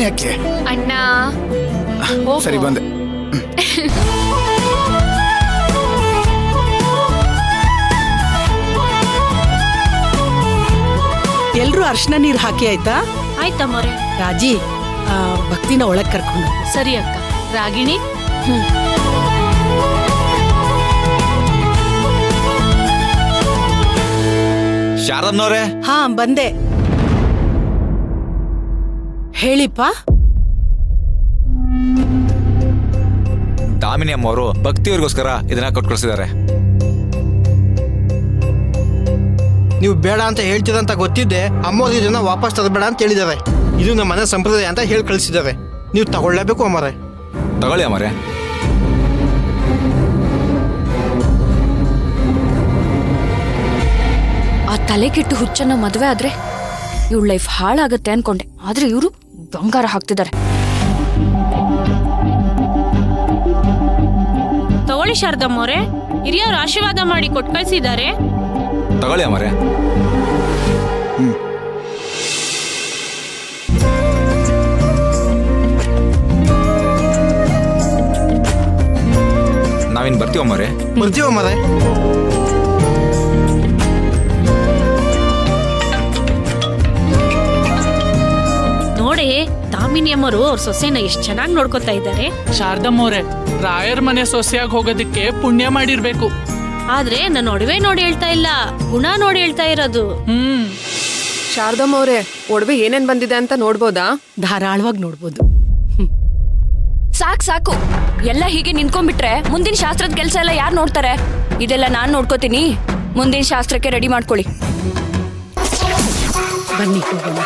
ನಾನು ಯಾಕೆ? ಅಣ್ಣ ಸರಿ ಬಂದೆ. ಎಲ್ರು ಅರ್ಶನ ನೀರ್ ಹಾಕಿ ಆಯ್ತಾ? ಆಯ್ತಮ್ಮವ್ರೆ. ರಾಜಿ ಭಕ್ತಿನ ಒಳಗ್ ಕರ್ಕೊಂಡು. ಸರಿ ಅಕ್ಕ. ರಾಗಿಣಿ. ಶಾರದಮ್ಮನವ್ರೆ. ಹಾ ಬಂದೆ. ಹೇಳಿಪ್ಪ. ದಾಮಿನಿ ಅಮ್ಮವರು ಭಕ್ತಿಯವ್ರಿಗೋಸ್ಕರ ಇದನ್ನ ಕೊಟ್ಟು ಕಳಿಸಿದ್ದಾರೆ. ನೀವು ಬೇಡ ಅಂತ ಹೇಳ್ತೀರಂತ ಗೊತ್ತಿದ್ದೆ ಅಮ್ಮವ್ರು ಇದನ್ನ ವಾಪಸ್ ತರಬೇಡ ಅಂತ ಹೇಳಿದ್ದಾರೆ. ಇದು ನಮ್ಮ ಮನೆ ಸಂಪ್ರದಾಯ ಅಂತ ಹೇಳಿ ಕಳಿಸಿದ್ದಾರೆ. ನೀವು ತಗೊಳ್ಳೇಬೇಕು ಅಮ್ಮರೇ. ತಗೊಳ್ಳಿ ಅಮ್ಮರೇ. ಆ ತಲೆ ಕೆಟ್ಟು ಹುಚ್ಚನ್ನ ಮದ್ವೆ ಆದ್ರೆ ಇವಳ ಲೈಫ್ ಹಾಳಾಗತ್ತೆ ಅನ್ಕೊಂಡೆ, ಆದ್ರೆ ಇವರು ಬಂಗಾರ ಹಾಕ್ತಿದ್ದಾರೆ. ತಗೊಳ್ಳಿ ಶಾರದಮ್ಮವ್ರೆ, ಹಿರಿಯವ್ರು ಆಶೀರ್ವಾದ ಮಾಡಿ ಕೊಟ್ಟು ಕಳ್ಸಿದ್ದಾರೆ. ತಗೊಳ್ಳಿ ಅಮ್ಮರೇ. ನಾವಿನ್ ಬರ್ತೀವಿ ಅಮ್ಮರೇ. ಬರ್ತೀವಿ ಅಮ್ಮರೇ. ನೋಡಿ ದಾಮಿನಿ ಅಮ್ಮರು ಅವ್ರ ಸೊಸೆನ ಎಷ್ಟು ಚೆನ್ನಾಗಿ ನೋಡ್ಕೊತಾ ಇದ್ದಾರೆ. ಶಾರದಮ್ಮವ್ರೆ, ರಾಯರ್ ಮನೆ ಸೊಸೆಯಾಗಿ ಹೋಗೋದಕ್ಕೆ ಪುಣ್ಯ ಮಾಡಿರ್ಬೇಕು. ಆದ್ರೆ ನನ್ನ ಒಡವೆ ನೋಡಿ ಹೇಳ್ತಾ ಇಲ್ಲ, ಗುಣ ನೋಡಿ ಹೇಳ್ತಾ ಇರೋದು. ಶಾರದಮ್ಮ ಅವ್ರೆ, ಒಡವೆ ಏನೇನ್ ಬಂದಿದೆ ಅಂತ ನೋಡ್ಬೋದಾ? ಧಾರಾಳವಾಗಿ ನೋಡ್ಬೋದು. ಸಾಕು ಸಾಕು, ಎಲ್ಲ ಹೀಗೆ ನಿಂತ್ಕೊಂಡ್ಬಿಟ್ರೆ ಮುಂದಿನ ಶಾಸ್ತ್ರದ ಕೆಲಸ ಎಲ್ಲ ಯಾರು ನೋಡ್ತಾರೆ? ಇದೆಲ್ಲ ನಾನ್ ನೋಡ್ಕೋತೀನಿ. ಮುಂದಿನ ಶಾಸ್ತ್ರಕ್ಕೆ ರೆಡಿ ಮಾಡ್ಕೊಳ್ಳಿ. ಬನ್ನಿ ಹೋಗೋಣ.